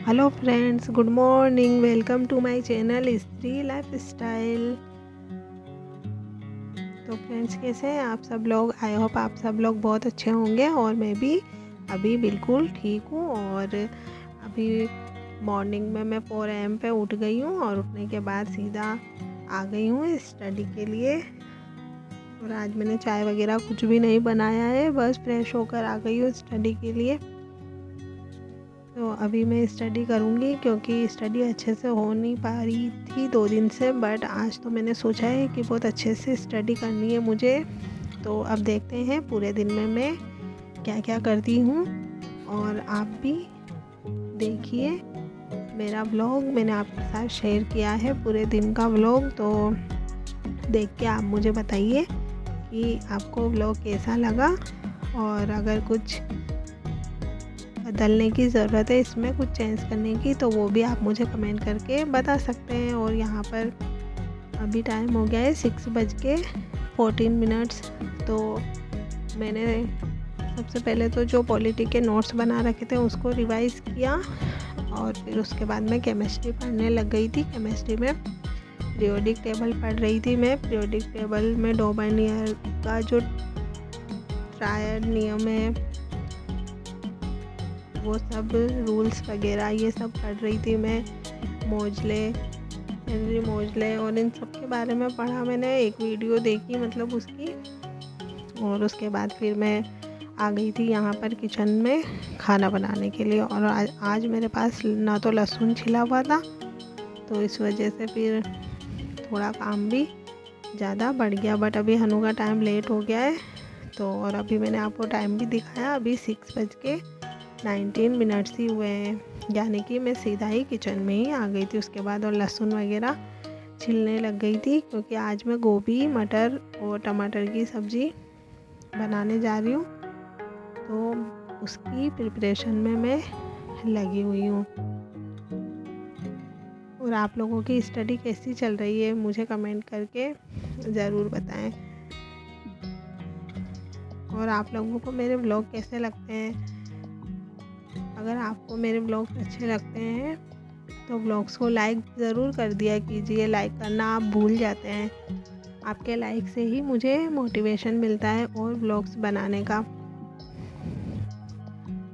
Hello friends, good morning. Welcome to my channel Stree Life Style. तो friends, कैसे हैं आप सब लोग? आई होप आप सब लोग बहुत अच्छे होंगे और मैं भी अभी बिल्कुल ठीक हूँ। और अभी मॉर्निंग में मैं 4 AM पे उठ गई हूँ और उठने के बाद सीधा आ गई हूँ स्टडी के लिए। और आज मैंने चाय वगैरह कुछ भी नहीं बनाया है, बस फ्रेश होकर आ गई हूँ स्टडी के लिए। तो अभी मैं स्टडी करूँगी क्योंकि स्टडी अच्छे से हो नहीं पा रही थी 2 दिन से, बट आज तो मैंने सोचा है कि बहुत अच्छे से स्टडी करनी है मुझे। तो अब देखते हैं पूरे दिन में मैं क्या क्या करती हूँ। और आप भी देखिए मेरा व्लॉग, मैंने आपके साथ शेयर किया है पूरे दिन का व्लॉग। तो देख के आप मुझे बताइए कि आपको व्लॉग कैसा लगा, और अगर कुछ बदलने की ज़रूरत है, इसमें कुछ चेंज करने की, तो वो भी आप मुझे कमेंट करके बता सकते हैं। और यहाँ पर अभी टाइम हो गया है 6:14। तो मैंने सबसे पहले तो जो पॉलिटी के नोट्स बना रखे थे उसको रिवाइज़ किया, और फिर उसके बाद मैं केमिस्ट्री पढ़ने लग गई थी। केमिस्ट्री में पीरियोडिक टेबल पढ़ रही थी मैं। पीरियोडिक टेबल में डोबानियर का जो ट्रायड नियम है, वो सब रूल्स वगैरह ये सब पढ़ रही थी मैं। मोजले, हेनरी मोजले और इन सब के बारे में पढ़ा मैंने। एक वीडियो देखी मतलब उसकी, और उसके बाद फिर मैं आ गई थी यहाँ पर किचन में खाना बनाने के लिए। और आज मेरे पास ना तो लहसुन छिला हुआ था, तो इस वजह से फिर थोड़ा काम भी ज़्यादा बढ़ गया। बट अभी हनु का टाइम लेट हो गया है, तो और अभी मैंने आपको टाइम भी दिखाया, अभी 6:19 ही हुए हैं, यानी कि मैं सीधा ही किचन में ही आ गई थी उसके बाद। और लहसुन वगैरह छिलने लग गई थी क्योंकि आज मैं गोभी, मटर और टमाटर की सब्ज़ी बनाने जा रही हूँ, तो उसकी प्रिपरेशन में मैं लगी हुई हूँ। और आप लोगों की स्टडी कैसी चल रही है मुझे कमेंट करके ज़रूर बताएं। और आप लोगों को मेरे व्लॉग कैसे लगते हैं? अगर आपको मेरे व्लॉग अच्छे लगते हैं तो व्लॉग्स को लाइक ज़रूर कर दिया कीजिए। लाइक करना आप भूल जाते हैं। आपके लाइक से ही मुझे मोटिवेशन मिलता है और व्लॉग्स बनाने का।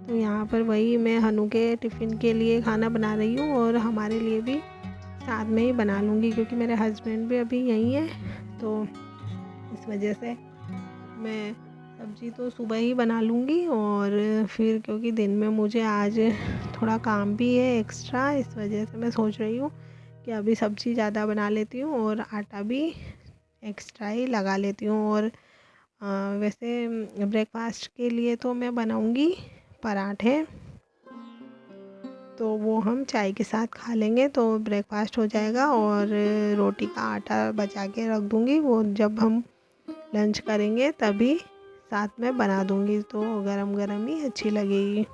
तो यहाँ पर वही मैं हनु के टिफ़िन के लिए खाना बना रही हूँ, और हमारे लिए भी साथ में ही बना लूँगी क्योंकि मेरे हस्बैंड भी अभी यहीं हैं। तो इस वजह से मैं सब्ज़ी तो सुबह ही बना लूँगी, और फिर क्योंकि दिन में मुझे आज थोड़ा काम भी है एक्स्ट्रा, इस वजह से मैं सोच रही हूँ कि अभी सब्ज़ी ज़्यादा बना लेती हूँ और आटा भी एक्स्ट्रा ही लगा लेती हूँ। और वैसे ब्रेकफास्ट के लिए तो मैं बनाऊँगी पराठे, तो वो हम चाय के साथ खा लेंगे, तो ब्रेकफास्ट हो जाएगा। और रोटी का आटा बचा के रख दूँगी, वो जब हम लंच करेंगे तभी साथ में बना दूँगी, तो गरम गरम ही अच्छी लगेगी।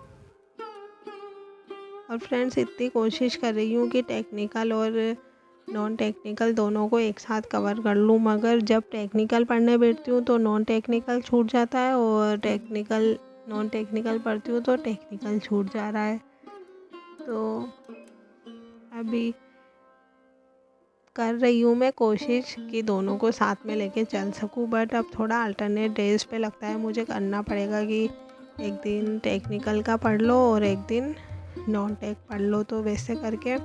और फ्रेंड्स, इतनी कोशिश कर रही हूँ कि टेक्निकल और नॉन टेक्निकल दोनों को एक साथ कवर कर लूँ, मगर जब टेक्निकल पढ़ने बैठती हूँ तो नॉन टेक्निकल छूट जाता है, और नॉन टेक्निकल पढ़ती हूँ तो टेक्निकल छूट जा रहा है। तो अभी कर रही हूँ मैं कोशिश कि दोनों को साथ में लेके चल सकूँ, बट अब थोड़ा अल्टरनेट डेज पे लगता है मुझे करना पड़ेगा कि एक दिन टेक्निकल का पढ़ लो और एक दिन नॉन टेक पढ़ लो, तो वैसे करके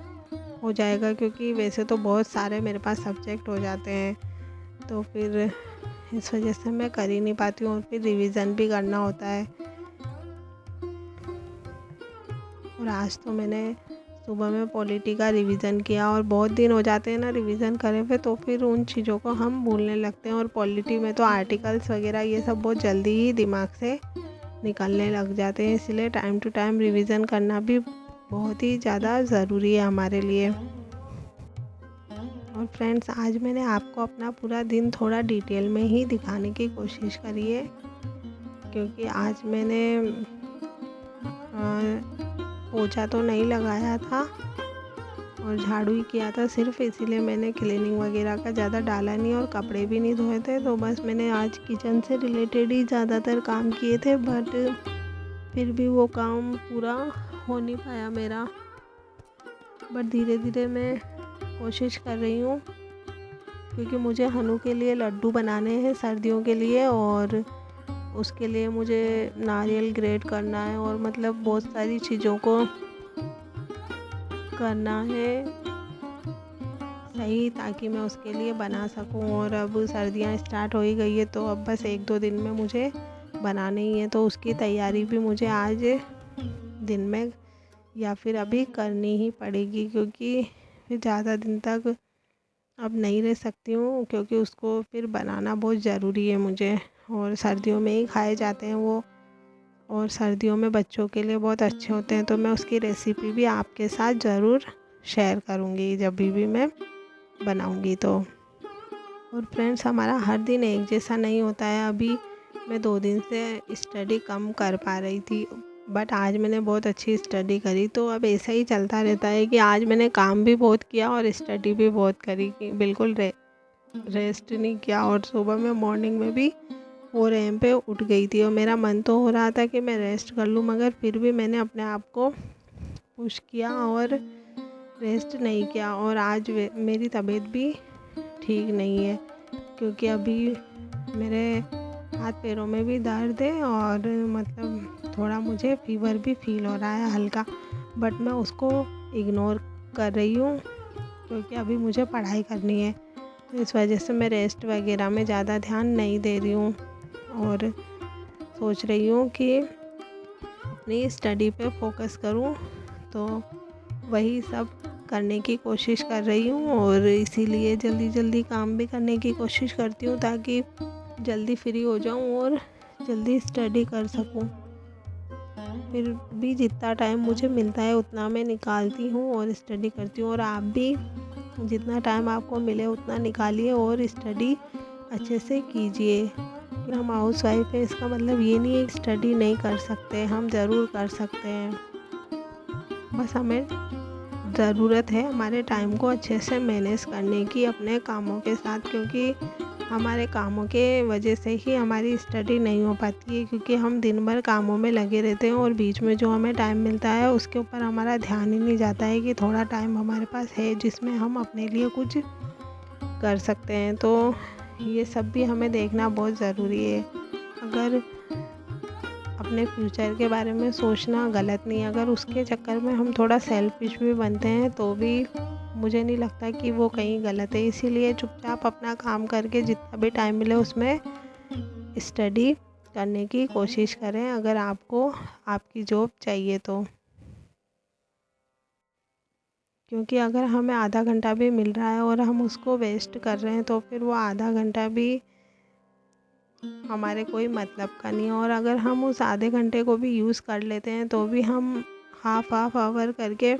हो जाएगा। क्योंकि वैसे तो बहुत सारे मेरे पास सब्जेक्ट हो जाते हैं, तो फिर इस वजह से मैं कर ही नहीं पाती हूँ, और फिर रिवीज़न भी करना होता है। और आज तो मैंने सुबह में पॉलिटी का रिवीज़न किया, और बहुत दिन हो जाते हैं ना रिवीज़न करे हुए, तो फिर उन चीज़ों को हम भूलने लगते हैं। और पॉलिटी में तो आर्टिकल्स वगैरह ये सब बहुत जल्दी ही दिमाग से निकलने लग जाते हैं, इसलिए टाइम टू टाइम रिवीज़न करना भी बहुत ही ज़्यादा ज़रूरी है हमारे लिए। और फ्रेंड्स, आज मैंने आपको अपना पूरा दिन थोड़ा डिटेल में ही दिखाने की कोशिश करी है, क्योंकि आज मैंने पोछा तो नहीं लगाया था और झाड़ू ही किया था सिर्फ, इसीलिए मैंने क्लीनिंग वगैरह का ज़्यादा डाला नहीं, और कपड़े भी नहीं धोए थे। तो बस मैंने आज किचन से रिलेटेड ही ज़्यादातर काम किए थे, बट फिर भी वो काम पूरा हो नहीं पाया मेरा। बट धीरे धीरे मैं कोशिश कर रही हूँ, क्योंकि मुझे हनु के लिए लड्डू बनाने हैं सर्दियों के लिए, और उसके लिए मुझे नारियल ग्रेट करना है और मतलब बहुत सारी चीज़ों को करना है सही, ताकि मैं उसके लिए बना सकूं। और अब सर्दियां स्टार्ट हो ही गई है, तो अब बस 1-2 दिन में मुझे बनाने ही है, तो उसकी तैयारी भी मुझे आज दिन में या फिर अभी करनी ही पड़ेगी, क्योंकि फिर ज़्यादा दिन तक अब नहीं रह सकती हूँ, क्योंकि उसको फिर बनाना बहुत ज़रूरी है मुझे। और सर्दियों में ही खाए जाते हैं वो, और सर्दियों में बच्चों के लिए बहुत अच्छे होते हैं, तो मैं उसकी रेसिपी भी आपके साथ ज़रूर शेयर करूँगी जब भी मैं बनाऊँगी तो। और फ्रेंड्स, हमारा हर दिन एक जैसा नहीं होता है। अभी मैं 2 दिन से स्टडी कम कर पा रही थी, बट आज मैंने बहुत अच्छी स्टडी करी, तो अब ऐसा ही चलता रहता है कि आज मैंने काम भी बहुत किया और स्टडी भी बहुत करी, कि बिल्कुल रेस्ट नहीं किया। और सुबह में मॉर्निंग में भी 4 AM पे उठ गई थी, और मेरा मन तो हो रहा था कि मैं रेस्ट कर लूँ, मगर फिर भी मैंने अपने आप को पुश किया और रेस्ट नहीं किया। और आज मेरी तबीयत भी ठीक नहीं है, क्योंकि अभी मेरे हाथ पैरों में भी दर्द है, और मतलब थोड़ा मुझे फीवर भी फील हो रहा है हल्का, बट मैं उसको इग्नोर कर रही हूँ, क्योंकि अभी मुझे पढ़ाई करनी है। तो इस वजह से मैं रेस्ट वगैरह में ज़्यादा ध्यान नहीं दे रही हूँ, और सोच रही हूँ कि अपनी स्टडी पे फोकस करूँ, तो वही सब करने की कोशिश कर रही हूँ। और इसीलिए जल्दी जल्दी काम भी करने की कोशिश करती हूँ, ताकि जल्दी फ्री हो जाऊँ और जल्दी स्टडी कर सकूँ। फिर भी जितना टाइम मुझे मिलता है उतना मैं निकालती हूँ और स्टडी करती हूँ, और आप भी जितना टाइम आपको मिले उतना निकालिए और स्टडी अच्छे से कीजिए। फिर हम हाउस वाइफ है, इसका मतलब ये नहीं है कि स्टडी नहीं कर सकते, हम ज़रूर कर सकते हैं। बस हमें ज़रूरत है हमारे टाइम को अच्छे से मैनेज करने की अपने कामों के साथ, क्योंकि हमारे कामों के वजह से ही हमारी स्टडी नहीं हो पाती है, क्योंकि हम दिन भर कामों में लगे रहते हैं, और बीच में जो हमें टाइम मिलता है उसके ऊपर हमारा ध्यान ही नहीं जाता है कि थोड़ा टाइम हमारे पास है जिसमें हम अपने लिए कुछ कर सकते हैं। तो ये सब भी हमें देखना बहुत ज़रूरी है। अगर अपने फ्यूचर के बारे में सोचना गलत नहीं है, अगर उसके चक्कर में हम थोड़ा सेल्फिश भी बनते हैं तो भी मुझे नहीं लगता कि वो कहीं गलत है। इसीलिए चुपचाप अपना काम करके जितना भी टाइम मिले उसमें स्टडी करने की कोशिश करें, अगर आपको आपकी जॉब चाहिए तो। क्योंकि अगर हमें आधा घंटा भी मिल रहा है और हम उसको वेस्ट कर रहे हैं, तो फिर वो आधा घंटा भी हमारे कोई मतलब का नहीं है। और अगर हम उस आधे घंटे को भी यूज़ कर लेते हैं, तो भी हम हाफ आवर करके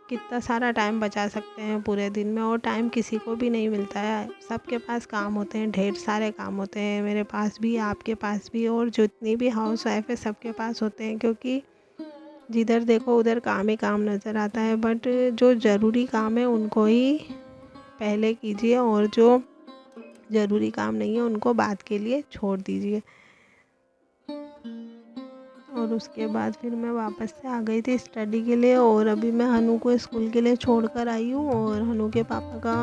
कितना सारा टाइम बचा सकते हैं पूरे दिन में। और टाइम किसी को भी नहीं मिलता है, सबके पास काम होते हैं, ढेर सारे काम होते हैं, मेरे पास भी, आपके पास भी, और जितनी भी हाउस वाइफ है सबके पास होते हैं, क्योंकि जिधर देखो उधर काम ही काम नज़र आता है। बट जो ज़रूरी काम है उनको ही पहले कीजिए, और जो ज़रूरी काम नहीं है उनको बाद के लिए छोड़ दीजिए। और उसके बाद फिर मैं वापस से आ गई थी स्टडी के लिए, और अभी मैं हनु को स्कूल के लिए छोड़कर आई हूँ। और हनु के पापा का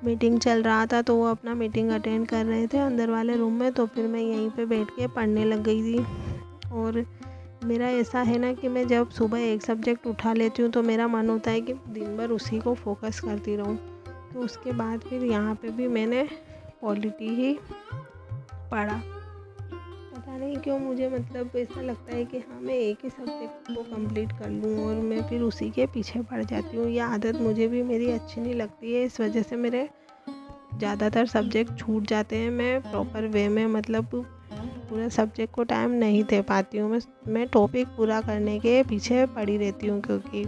मीटिंग चल रहा था, तो वो अपना मीटिंग अटेंड कर रहे थे अंदर वाले रूम में, तो फिर मैं यहीं पे बैठ के पढ़ने लग गई थी। और मेरा ऐसा है ना कि मैं जब सुबह एक सब्जेक्ट उठा लेती हूँ तो मेरा मन होता है कि दिन भर उसी को फोकस करती रहूँ। तो उसके बाद फिर यहाँ पे भी मैंने पॉलिटी ही पढ़ा। पता नहीं क्यों मुझे मतलब ऐसा लगता है कि हाँ, मैं एक ही सब्जेक्ट को कंप्लीट कर लूँ, और मैं फिर उसी के पीछे पड़ जाती हूँ। ये आदत मुझे भी मेरी अच्छी नहीं लगती है, इस वजह से मेरे ज़्यादातर सब्जेक्ट छूट जाते हैं। मैं प्रॉपर वे में मतलब पूरे सब्जेक्ट को टाइम नहीं दे पाती हूँ। मैं टॉपिक पूरा करने के पीछे पड़ी रहती हूँ, क्योंकि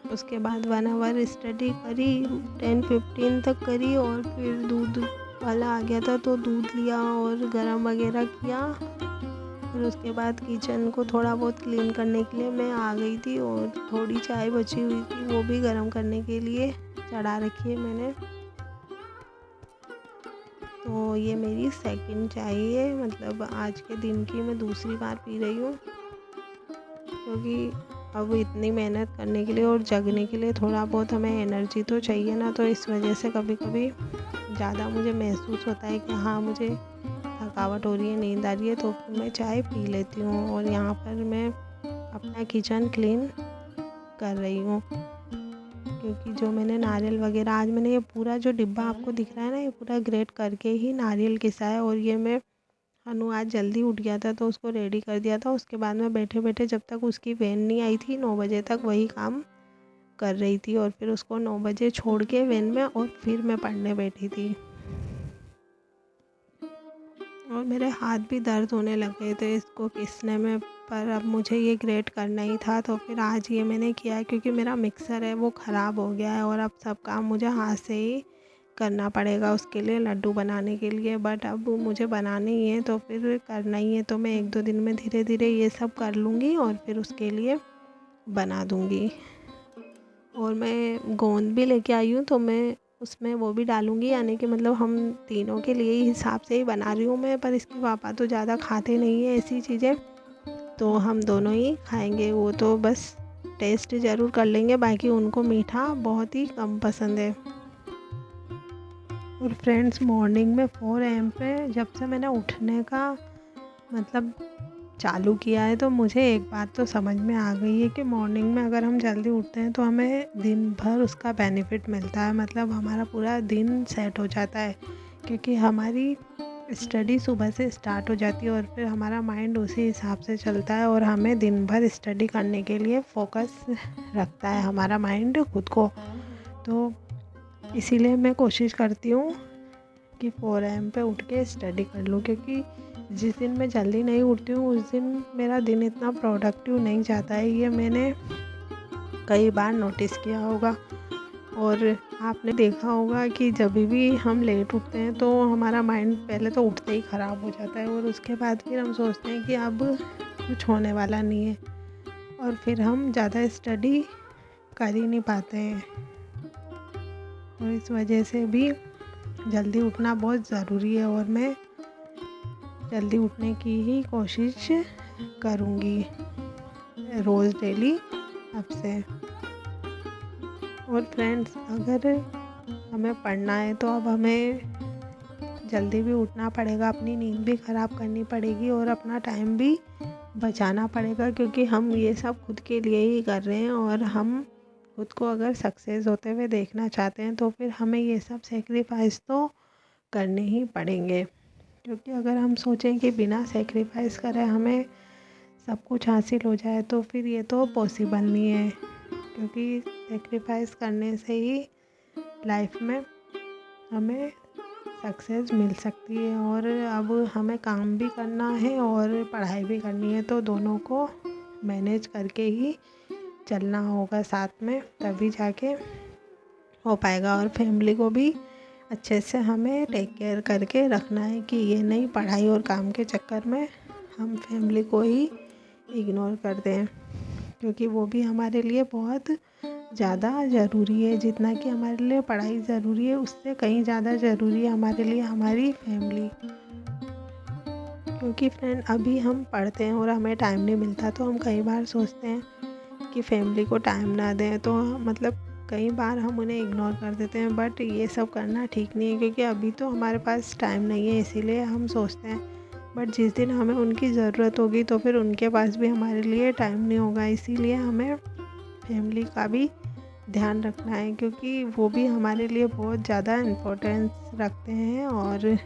उसके बाद 1 आवर स्टडी करी, 10-15 तक करी, और फिर दूध वाला आ गया था तो दूध लिया और गरम वगैरह किया। फिर उसके बाद किचन को थोड़ा बहुत क्लीन करने के लिए मैं आ गई थी, और थोड़ी चाय बची हुई थी वो भी गरम करने के लिए चढ़ा रखी है मैंने। तो ये मेरी सेकंड चाय है, मतलब आज के दिन की मैं दूसरी बार पी रही हूँ, क्योंकि अब इतनी मेहनत करने के लिए और जगने के लिए थोड़ा बहुत हमें एनर्जी तो चाहिए ना, तो इस वजह से कभी कभी ज़्यादा मुझे महसूस होता है कि हाँ मुझे थकावट हो रही है, नींद आ रही है, तो फिर मैं चाय पी लेती हूँ। और यहाँ पर मैं अपना किचन क्लीन कर रही हूँ, क्योंकि जो मैंने नारियल वगैरह आज मैंने ये पूरा जो डिब्बा आपको दिख रहा है ना, ये पूरा ग्रेट करके ही नारियल घिसा है। और ये मैं हनु आज जल्दी उठ गया था तो उसको रेडी कर दिया था। उसके बाद में बैठे बैठे जब तक उसकी वैन नहीं आई थी 9 बजे तक वही काम कर रही थी, और फिर उसको 9 बजे छोड़ के वैन में और फिर मैं पढ़ने बैठी थी। और मेरे हाथ भी दर्द होने लग गए थे इसको पीसने में, पर अब मुझे ये ग्रेट करना ही था तो फिर आज ये मैंने किया, क्योंकि मेरा मिक्सर है वो ख़राब हो गया है और अब सब काम मुझे हाथ से ही करना पड़ेगा उसके लिए, लड्डू बनाने के लिए। बट अब मुझे बनाने ही है तो फिर करना ही है, तो मैं 1-2 दिन में धीरे धीरे ये सब कर लूँगी और फिर उसके लिए बना दूँगी। और मैं गोंद भी लेके आई हूँ, तो मैं उसमें वो भी डालूँगी, यानी कि मतलब हम तीनों के लिए ही हिसाब से ही बना रही हूँ मैं। पर इसके पापा तो ज़्यादा खाते नहीं हैं ऐसी चीज़ें, तो हम दोनों ही खाएंगे। वो तो बस टेस्ट ज़रूर कर लेंगे, बाकी उनको मीठा बहुत ही कम पसंद है। और फ्रेंड्स, मॉर्निंग में 4 AM पे जब से मैंने उठने का मतलब चालू किया है, तो मुझे एक बात तो समझ में आ गई है कि मॉर्निंग में अगर हम जल्दी उठते हैं तो हमें दिन भर उसका बेनिफिट मिलता है। मतलब हमारा पूरा दिन सेट हो जाता है, क्योंकि हमारी स्टडी सुबह से स्टार्ट हो जाती है और फिर हमारा माइंड उसी हिसाब से चलता है और हमें दिन भर स्टडी करने के लिए फोकस रखता है हमारा माइंड खुद को। तो इसीलिए मैं कोशिश करती हूँ कि 4 AM पे उठ के स्टडी कर लूँ, क्योंकि जिस दिन मैं जल्दी नहीं उठती हूँ उस दिन मेरा दिन इतना प्रोडक्टिव नहीं जाता है। ये मैंने कई बार नोटिस किया होगा। और आपने देखा होगा कि जब भी हम लेट उठते हैं तो हमारा माइंड पहले तो उठते ही ख़राब हो जाता है और उसके बाद फिर हम सोचते हैं कि अब कुछ होने वाला नहीं है, और फिर हम ज़्यादा स्टडी कर ही नहीं पाते हैं। और इस वजह से भी जल्दी उठना बहुत ज़रूरी है और मैं जल्दी उठने की ही कोशिश करूँगी रोज़ डेली अब से। और फ्रेंड्स, अगर हमें पढ़ना है तो अब हमें जल्दी भी उठना पड़ेगा, अपनी नींद भी ख़राब करनी पड़ेगी और अपना टाइम भी बचाना पड़ेगा, क्योंकि हम ये सब खुद के लिए ही कर रहे हैं। और हम खुद को अगर सक्सेस होते हुए देखना चाहते हैं तो फिर हमें ये सब सेक्रीफाइस तो करने ही पड़ेंगे। क्योंकि अगर हम सोचें कि बिना सेक्रीफाइस करे हमें सब कुछ हासिल हो जाए तो फिर ये तो पॉसिबल नहीं है, क्योंकि सेक्रीफाइस करने से ही लाइफ में हमें सक्सेस मिल सकती है। और अब हमें काम भी करना है और पढ़ाई भी करनी है, तो दोनों को मैनेज करके ही चलना होगा साथ में, तभी जाके हो पाएगा। और फैमिली को भी अच्छे से हमें टेक केयर करके रखना है कि ये नहीं पढ़ाई और काम के चक्कर में हम फैमिली को ही इग्नोर कर दें, क्योंकि वो भी हमारे लिए बहुत ज़्यादा ज़रूरी है। जितना कि हमारे लिए पढ़ाई ज़रूरी है उससे कहीं ज़्यादा ज़रूरी है हमारे लिए हमारी फैमिली। क्योंकि फ्रेंड, अभी हम पढ़ते हैं और हमें टाइम नहीं मिलता तो हम कई बार सोचते हैं कि फैमिली को टाइम ना दें, तो मतलब कई बार हम उन्हें इग्नोर कर देते हैं। बट ये सब करना ठीक नहीं है, क्योंकि अभी तो हमारे पास टाइम नहीं है इसीलिए हम सोचते हैं। बट जिस दिन हमें उनकी ज़रूरत होगी तो फिर उनके पास भी हमारे लिए टाइम नहीं होगा। इसीलिए हमें फैमिली का भी ध्यान रखना है, क्योंकि वो भी हमारे लिए बहुत ज़्यादा इम्पोर्टेंस रखते हैं और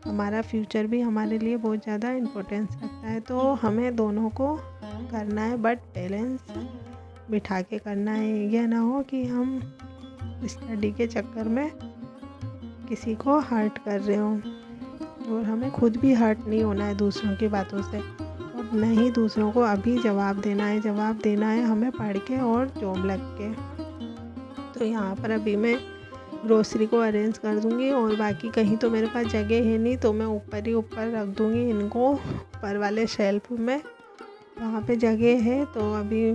हमारा फ्यूचर भी हमारे लिए बहुत ज़्यादा इम्पोर्टेंस रखता है। तो हमें दोनों को करना है, बट बैलेंस बिठा के करना है। यह ना हो कि हम स्टडी के चक्कर में किसी को हर्ट कर रहे हों, और हमें खुद भी हर्ट नहीं होना है दूसरों की बातों से, और न ही दूसरों को अभी जवाब देना है। जवाब देना है हमें पढ़ के और जॉब लग के। तो यहाँ पर अभी मैं ग्रोसरी को अरेंज कर दूँगी, और बाकी कहीं तो मेरे पास जगह है नहीं, तो मैं ऊपर ही ऊपर रख दूँगी इनको, ऊपर वाले शेल्फ में, वहाँ पे जगह है। तो अभी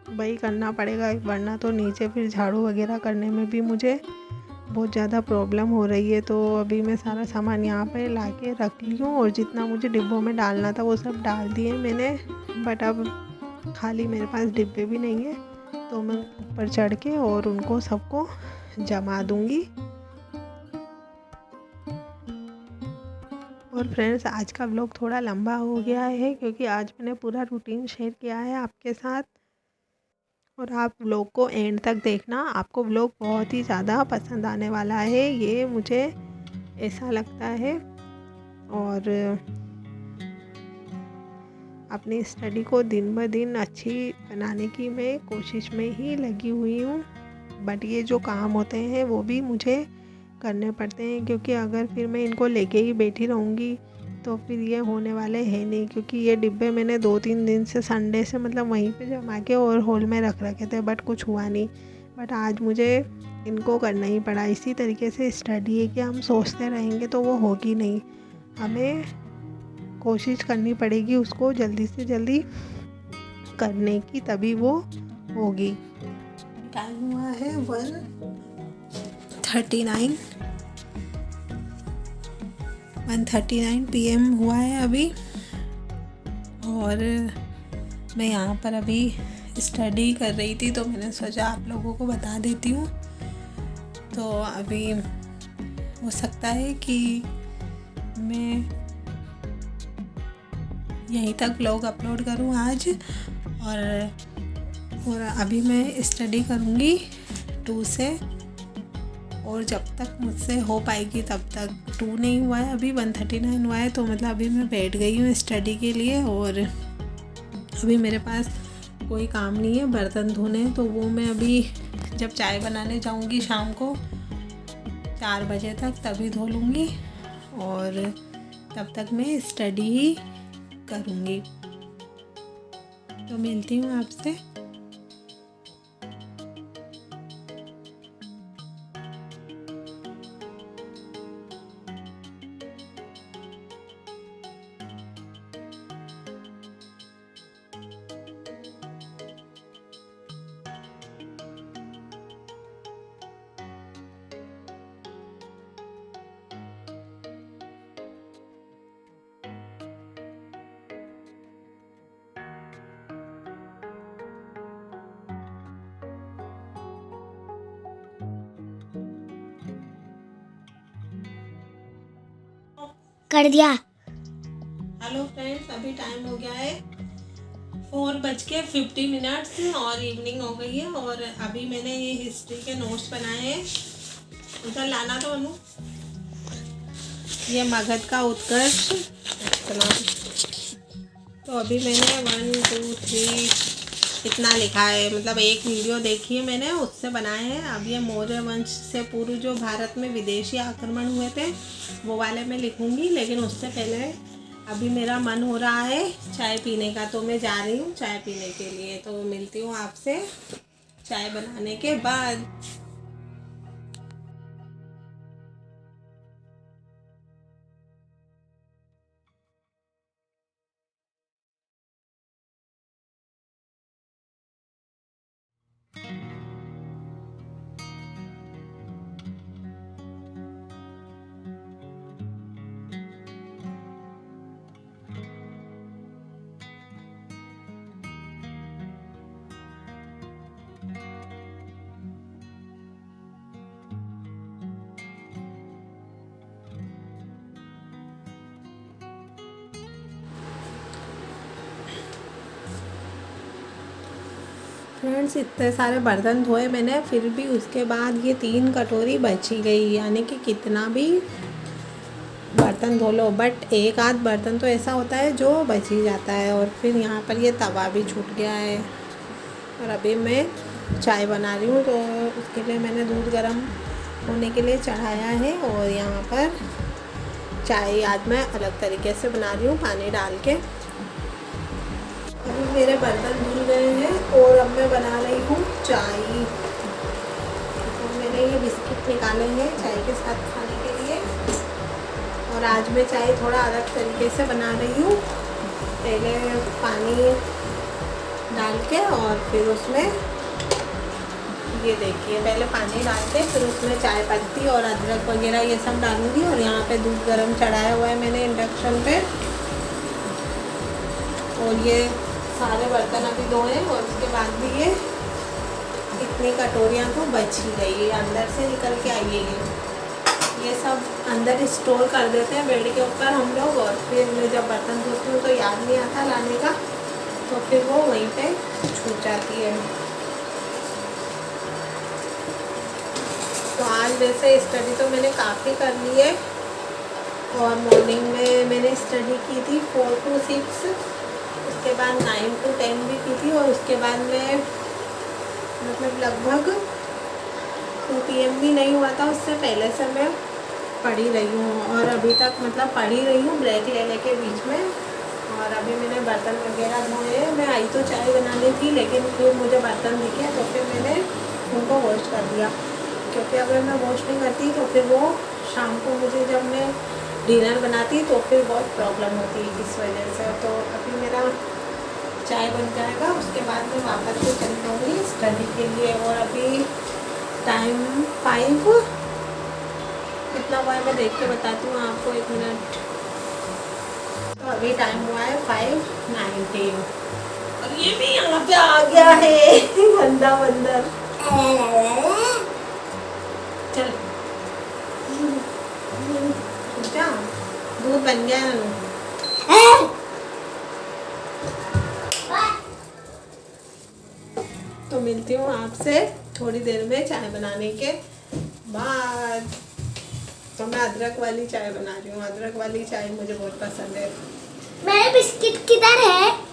वही करना पड़ेगा, वरना तो नीचे फिर झाड़ू वगैरह करने में भी मुझे बहुत ज़्यादा प्रॉब्लम हो रही है। तो अभी मैं सारा सामान यहाँ पे ला के रख ली हूँ, और जितना मुझे डिब्बों में डालना था वो सब डाल दिए मैंने। बट अब खाली मेरे पास डिब्बे भी नहीं है, तो मैं ऊपर चढ़ के और उनको सबको जमा दूंगी। और फ्रेंड्स, आज का व्लॉग थोड़ा लंबा हो गया है क्योंकि आज मैंने पूरा रूटीन शेयर किया है आपके साथ। और आप व्लॉग को एंड तक देखना, आपको व्लॉग बहुत ही ज़्यादा पसंद आने वाला है, ये मुझे ऐसा लगता है। और अपनी स्टडी को दिन ब दिन अच्छी बनाने की मैं कोशिश में ही लगी हुई हूँ। बट ये जो काम होते हैं वो भी मुझे करने पड़ते हैं, क्योंकि अगर फिर मैं इनको लेके ही बैठी रहूँगी तो फिर ये होने वाले हैं नहीं। क्योंकि ये डिब्बे मैंने 2-3 दिन से संडे से मतलब वहीं पे जमा के और हॉल में रख रखे थे, बट कुछ हुआ नहीं। बट आज मुझे इनको करना ही पड़ा। इसी तरीके से स्टडी है कि हम सोचते रहेंगे तो वो होगी नहीं, हमें कोशिश करनी पड़ेगी उसको जल्दी से जल्दी करने की, तभी वो होगी। टाइम हुआ है 1:39 PM हुआ है अभी। और मैं यहाँ पर अभी स्टडी कर रही थी, तो मैंने सोचा आप लोगों को बता देती हूँ। तो अभी हो सकता है कि मैं यहीं तक व्लॉग अपलोड करूँ आज। और अभी मैं स्टडी करूँगी 2 से, और जब तक मुझसे हो पाएगी तब तक। 2 नहीं हुआ है, अभी 1:39 हुआ है, तो मतलब अभी मैं बैठ गई हूँ स्टडी के लिए। और अभी मेरे पास कोई काम नहीं है, बर्तन धोने, तो वो मैं अभी जब चाय बनाने जाऊँगी शाम को 4 बजे तक, तभी धो लूँगी। और तब तक मैं स्टडी ही करूँगी। तो मिलती हूँ आपसे। कर दिया। हेलो फ्रेंड्स, अभी टाइम हो गया है 4:50 और इवनिंग हो गई है। और अभी मैंने ये हिस्ट्री के नोट्स बनाए हैं। उधर लाना तो अनु, ये मगध का उत्कर्ष। तो अभी मैंने 1 2 3 इतना लिखा है, मतलब एक वीडियो देखी है मैंने, उससे बनाए हैं। अब ये मौर्य वंश से पूर्व जो भारत में विदेशी आक्रमण हुए थे वो वाले मैं लिखूंगी। लेकिन उससे पहले अभी मेरा मन हो रहा है चाय पीने का, तो मैं जा रही हूँ चाय पीने के लिए। तो मिलती हूँ आपसे चाय बनाने के बाद। फ्रेंड्स, इतने सारे बर्तन धोए मैंने, फिर भी उसके बाद ये 3 कटोरी बची गई। यानी कि कितना भी बर्तन धो लो, बट एक आध बर्तन तो ऐसा होता है जो बच ही जाता है। और फिर यहाँ पर ये तवा भी छूट गया है। और अभी मैं चाय बना रही हूँ, तो उसके लिए मैंने दूध गर्म होने के लिए चढ़ाया है। और यहाँ पर चाय आज मैं अलग तरीके से बना रही हूँ, पानी डाल के। अभी मेरे बर्तन धुल गए हैं और अब मैं बना रही हूँ चाय। तो मैंने ये बिस्किट निकाले हैं चाय के साथ खाने के लिए। और आज मैं चाय थोड़ा अलग तरीके से बना रही हूँ। पहले पानी डाल के और फिर उसमें ये देखिए, पहले पानी डाल के फिर उसमें चाय पत्ती और अदरक वगैरह ये सब डालूँगी। और यहाँ पे दूध गरम चढ़ाया हुआ है मैंने इंडक्शन पे। और ये सारे बर्तन अभी धोए और उसके बाद भी ये इतनी कटोरियाँ तो बच ही गई, अंदर से निकल के आई है ये सब अंदर स्टोर कर देते हैं बेड के ऊपर हम लोग, और फिर मैं जब बर्तन धोती हूँ तो याद नहीं आता लाने का, तो फिर वो वहीं पे छूट जाती है। तो आज वैसे स्टडी तो मैंने काफ़ी कर ली है, और मॉर्निंग में मैंने स्टडी की थी 4 to 6, उसके बाद 9 to 10 भी की थी, और उसके बाद में मतलब लगभग 2 PM भी नहीं हुआ था उससे पहले से मैं पढ़ी रही हूँ, और अभी तक मतलब पढ़ी रही हूँ ब्रेक ले लेके बीच में। और अभी मैंने बर्तन वगैरह धोए हैं, मैं आई तो चाय बनानी थी लेकिन फिर मुझे बर्तन दिखे तो फिर मैंने उनको वॉश कर दिया, क्योंकि अगर मैं वॉश नहीं करती तो फिर वो शाम को मुझे जब मैं डिनर बनाती तो फिर बहुत प्रॉब्लम होती है इस वजह से। तो अभी मेरा चाय बन जाएगा, उसके बाद मैं वापस से चल जाऊँगी स्टडी के लिए। और अभी टाइम 5 कितना हुआ है मैं देख के बताती हूँ आपको, 1 मिनट। तो अभी टाइम हुआ है 5:19, और ये भी यहाँ पे आ गया है गंदा बंदर। चल क्या दूध बन गया है। तो मिलती हूँ आपसे थोड़ी देर में चाय बनाने के बाद। तो मैं अदरक वाली चाय बना रही हूँ, अदरक वाली चाय मुझे बहुत पसंद है। मेरे बिस्किट किधर है?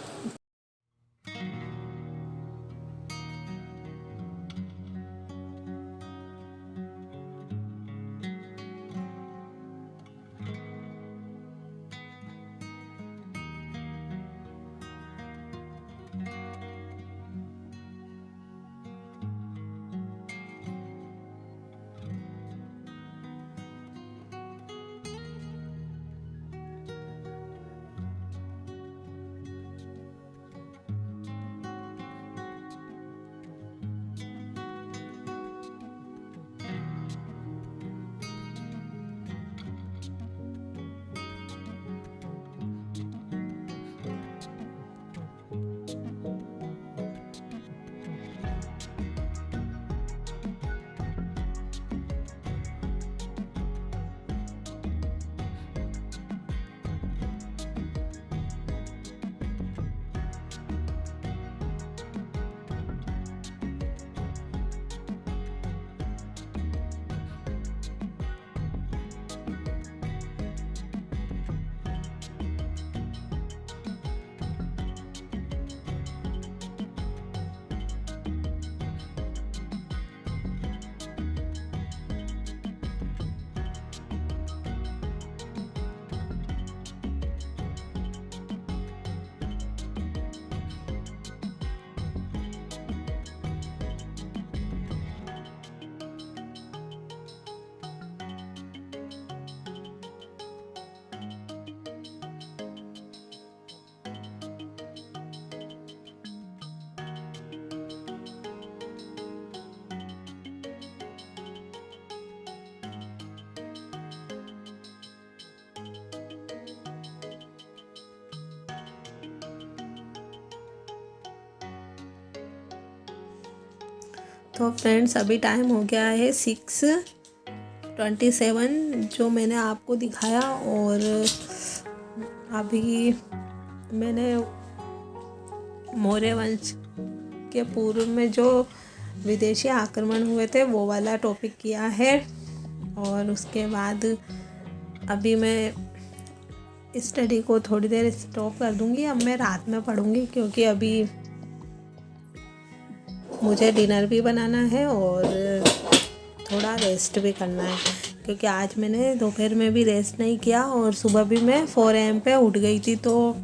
तो फ्रेंड्स अभी टाइम हो गया है 6:27 जो मैंने आपको दिखाया। और अभी मैंने मौर्य वंश के पूर्व में जो विदेशी आक्रमण हुए थे वो वाला टॉपिक किया है। और उसके बाद अभी मैं स्टडी को थोड़ी देर स्टॉप कर दूंगी। अब मैं रात में पढ़ूंगी क्योंकि अभी मुझे डिनर भी बनाना है और थोड़ा रेस्ट भी करना है, क्योंकि आज मैंने दोपहर में भी रेस्ट नहीं किया और सुबह भी मैं 4 AM पे उठ गई थी। तो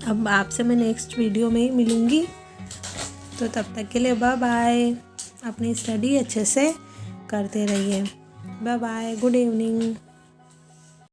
अब आपसे मैं नेक्स्ट वीडियो में ही मिलूँगी। तो तब तक के लिए बाय बाय। अपनी स्टडी अच्छे से करते रहिए। Bye bye, good evening.